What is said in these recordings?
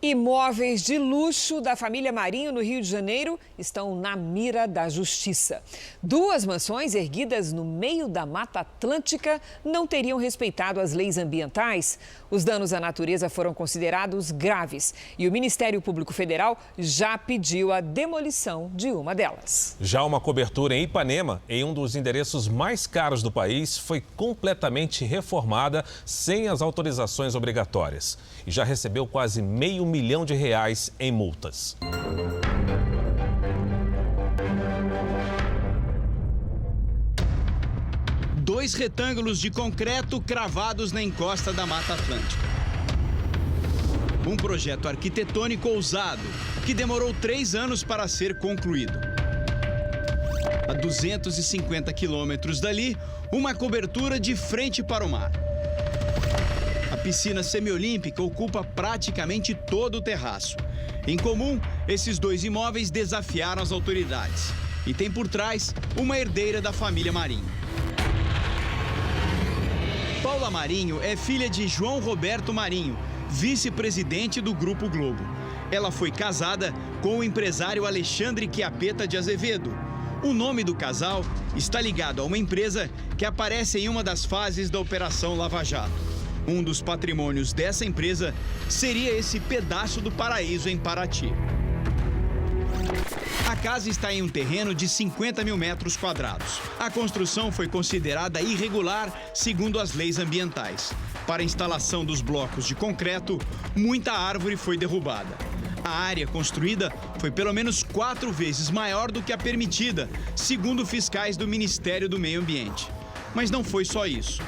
Imóveis de luxo da família Marinho, no Rio de Janeiro, estão na mira da justiça. Duas mansões erguidas no meio da Mata Atlântica não teriam respeitado as leis ambientais. Os danos à natureza foram considerados graves e o Ministério Público Federal já pediu a demolição de uma delas. Já uma cobertura em Ipanema, em um dos endereços mais caros do país, foi completamente reformada sem as autorizações obrigatórias e já recebeu quase R$500 mil em multas. Dois retângulos de concreto cravados na encosta da Mata Atlântica. Um projeto arquitetônico ousado, que demorou 3 anos para ser concluído. A 250 quilômetros dali, uma cobertura de frente para o mar. A piscina semiolímpica ocupa praticamente todo o terraço. Em comum, esses dois imóveis desafiaram as autoridades. E tem por trás uma herdeira da família Marinho. Paula Marinho é filha de João Roberto Marinho, vice-presidente do Grupo Globo. Ela foi casada com o empresário Alexandre Chiappetta de Azevedo. O nome do casal está ligado a uma empresa que aparece em uma das fases da Operação Lava Jato. Um dos patrimônios dessa empresa seria esse pedaço do paraíso em Paraty. A casa está em um terreno de 50 mil metros quadrados. A construção foi considerada irregular, segundo as leis ambientais. Para a instalação dos blocos de concreto, muita árvore foi derrubada. A área construída foi pelo menos 4 vezes maior do que a permitida, segundo fiscais do Ministério do Meio Ambiente. Mas não foi só isso.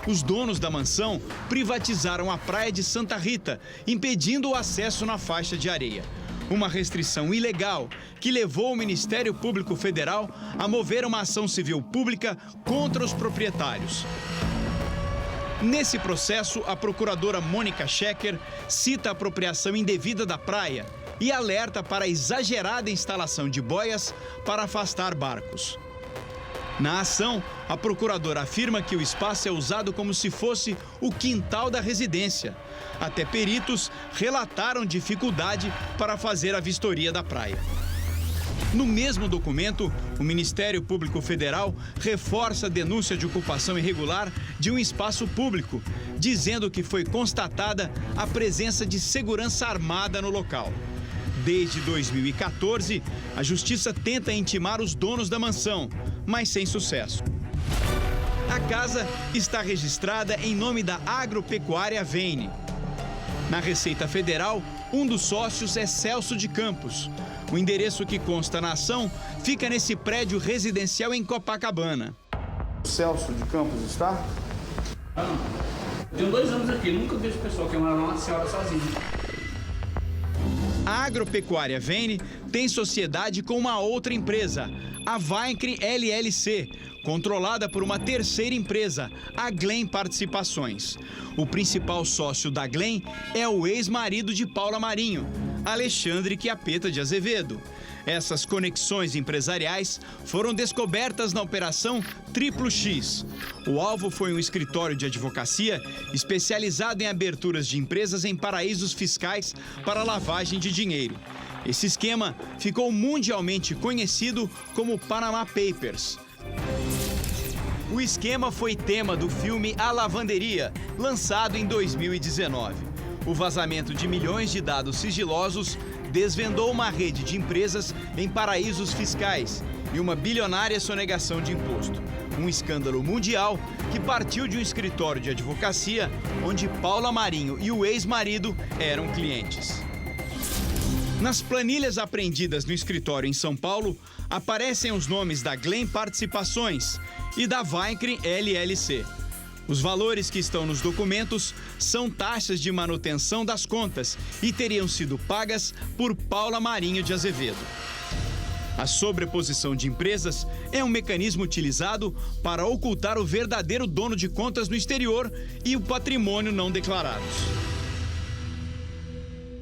Os donos da mansão privatizaram a praia de Santa Rita, impedindo o acesso na faixa de areia. Uma restrição ilegal que levou o Ministério Público Federal a mover uma ação civil pública contra os proprietários. Nesse processo, a procuradora Mônica Schecker cita a apropriação indevida da praia e alerta para a exagerada instalação de boias para afastar barcos. Na ação, a procuradora afirma que o espaço é usado como se fosse o quintal da residência. Até peritos relataram dificuldade para fazer a vistoria da praia. No mesmo documento, o Ministério Público Federal reforça a denúncia de ocupação irregular de um espaço público, dizendo que foi constatada a presença de segurança armada no local. Desde 2014, a Justiça tenta intimar os donos da mansão, mas sem sucesso. A casa está registrada em nome da Agropecuária Vene. Na Receita Federal, um dos sócios é Celso de Campos. O endereço que consta na ação fica nesse prédio residencial em Copacabana. Celso de Campos está? Tenho 2 anos aqui, nunca vejo pessoal que mora uma senhora sozinha. A Agropecuária Vene tem sociedade com uma outra empresa, a Vaincre LLC, controlada por uma terceira empresa, a Glen Participações. O principal sócio da Glen é o ex-marido de Paula Marinho, Alexandre Chiappetta de Azevedo. Essas conexões empresariais foram descobertas na Operação Triplo X. O alvo foi um escritório de advocacia especializado em aberturas de empresas em paraísos fiscais para lavagem de dinheiro. Esse esquema ficou mundialmente conhecido como Panama Papers. O esquema foi tema do filme A Lavanderia, lançado em 2019. O vazamento de milhões de dados sigilosos desvendou uma rede de empresas em paraísos fiscais e uma bilionária sonegação de imposto. Um escândalo mundial que partiu de um escritório de advocacia onde Paula Marinho e o ex-marido eram clientes. Nas planilhas apreendidas no escritório em São Paulo, aparecem os nomes da Glen Participações e da Vaincre LLC. Os valores que estão nos documentos são taxas de manutenção das contas e teriam sido pagas por Paula Marinho de Azevedo. A sobreposição de empresas é um mecanismo utilizado para ocultar o verdadeiro dono de contas no exterior e o patrimônio não declarados.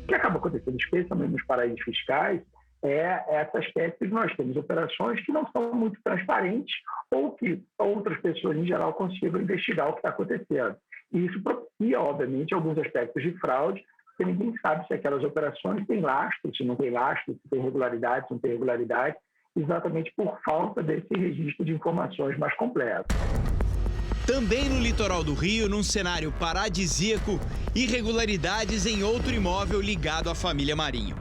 O que acaba acontecendo, especialmente nos paraísos fiscais, é essa espécie de nós temos operações que não são muito transparentes ou que outras pessoas, em geral, consigam investigar o que está acontecendo. E isso propicia, obviamente, alguns aspectos de fraude, porque ninguém sabe se aquelas operações têm lastro, se não tem lastro, se tem regularidade, se não tem regularidade, exatamente por falta desse registro de informações mais completo. Também no litoral do Rio, num cenário paradisíaco, irregularidades em outro imóvel ligado à família Marinho.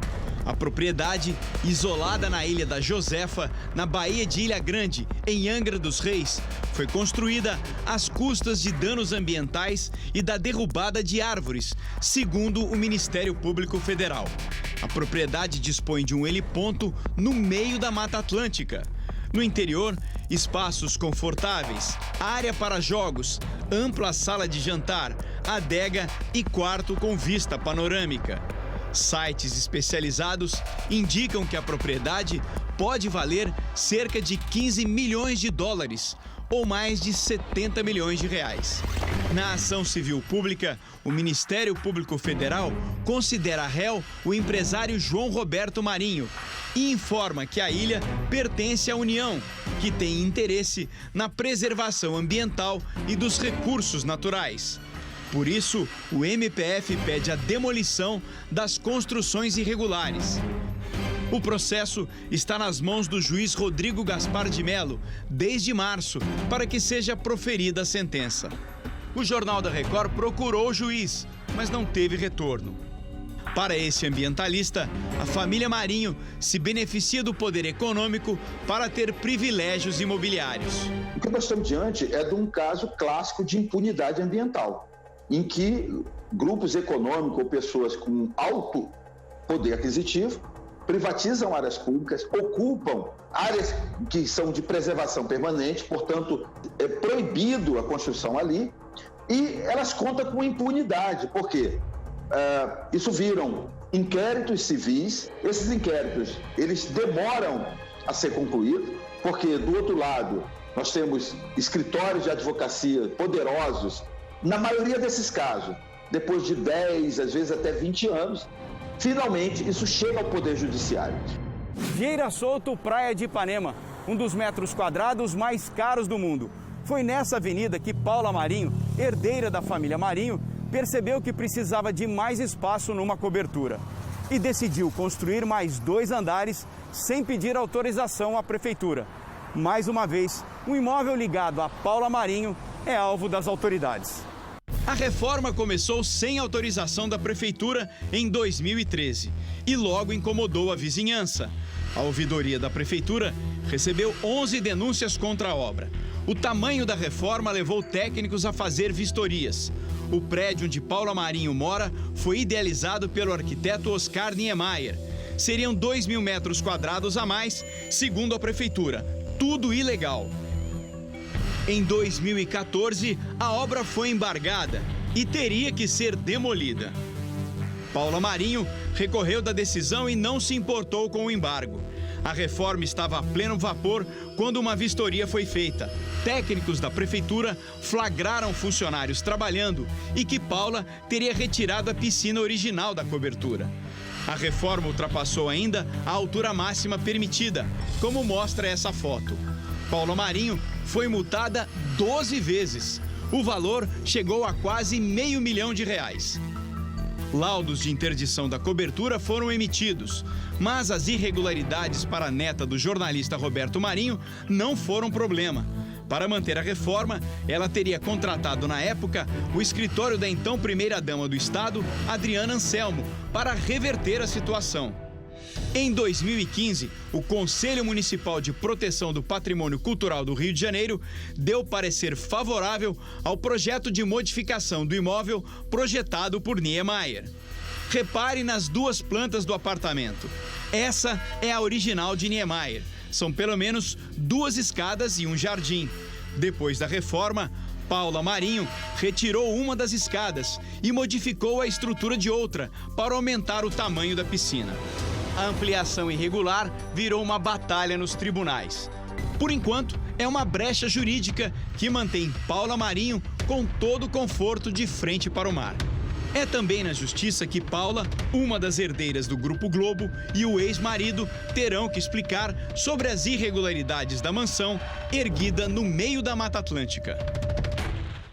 A propriedade, isolada na Ilha da Josefa, na Baía de Ilha Grande, em Angra dos Reis, foi construída às custas de danos ambientais e da derrubada de árvores, segundo o Ministério Público Federal. A propriedade dispõe de um heliponto no meio da Mata Atlântica. No interior, espaços confortáveis, área para jogos, ampla sala de jantar, adega e quarto com vista panorâmica. Sites especializados indicam que a propriedade pode valer cerca de 15 milhões de dólares, ou mais de 70 milhões de reais. Na ação civil pública, o Ministério Público Federal considera réu o empresário João Roberto Marinho e informa que a ilha pertence à União, que tem interesse na preservação ambiental e dos recursos naturais. Por isso, o MPF pede a demolição das construções irregulares. O processo está nas mãos do juiz Rodrigo Gaspar de Mello desde março, para que seja proferida a sentença. O Jornal da Record procurou o juiz, mas não teve retorno. Para esse ambientalista, a família Marinho se beneficia do poder econômico para ter privilégios imobiliários. O que nós estamos diante é de um caso clássico de impunidade ambiental, em que grupos econômicos ou pessoas com alto poder aquisitivo privatizam áreas públicas, ocupam áreas que são de preservação permanente, portanto, é proibido a construção ali, e elas contam com impunidade, porque isso viram inquéritos civis. Esses inquéritos, eles demoram a ser concluídos, porque do outro lado nós temos escritórios de advocacia poderosos. Na maioria desses casos, depois de 10, às vezes até 20 anos, finalmente isso chega ao Poder Judiciário. Vieira Solto, Praia de Ipanema, um dos metros quadrados mais caros do mundo. Foi nessa avenida que Paula Marinho, herdeira da família Marinho, percebeu que precisava de mais espaço numa cobertura e decidiu construir mais 2 andares sem pedir autorização à prefeitura. Mais uma vez, um imóvel ligado a Paula Marinho é alvo das autoridades. A reforma começou sem autorização da prefeitura em 2013 e logo incomodou a vizinhança. A ouvidoria da prefeitura recebeu 11 denúncias contra a obra. O tamanho da reforma levou técnicos a fazer vistorias. O prédio onde Paula Marinho mora foi idealizado pelo arquiteto Oscar Niemeyer. Seriam 2.000 metros quadrados a mais, segundo a prefeitura. Tudo ilegal. Em 2014, a obra foi embargada e teria que ser demolida. Paula Marinho recorreu da decisão e não se importou com o embargo. A reforma estava a pleno vapor quando uma vistoria foi feita. Técnicos da prefeitura flagraram funcionários trabalhando e que Paula teria retirado a piscina original da cobertura. A reforma ultrapassou ainda a altura máxima permitida, como mostra essa foto. Paula Marinho foi multada 12 vezes. O valor chegou a quase R$500 mil. Laudos de interdição da cobertura foram emitidos, mas as irregularidades para a neta do jornalista Roberto Marinho não foram problema. Para manter a reforma, ela teria contratado na época o escritório da então primeira-dama do estado, Adriana Anselmo, para reverter a situação. Em 2015, o Conselho Municipal de Proteção do Patrimônio Cultural do Rio de Janeiro deu parecer favorável ao projeto de modificação do imóvel projetado por Niemeyer. Repare nas 2 plantas do apartamento. Essa é a original de Niemeyer. São pelo menos 2 escadas e um jardim. Depois da reforma, Paula Marinho retirou uma das escadas e modificou a estrutura de outra para aumentar o tamanho da piscina. A ampliação irregular virou uma batalha nos tribunais. Por enquanto, é uma brecha jurídica que mantém Paula Marinho com todo o conforto de frente para o mar. É também na justiça que Paula, uma das herdeiras do Grupo Globo, e o ex-marido terão que explicar sobre as irregularidades da mansão erguida no meio da Mata Atlântica.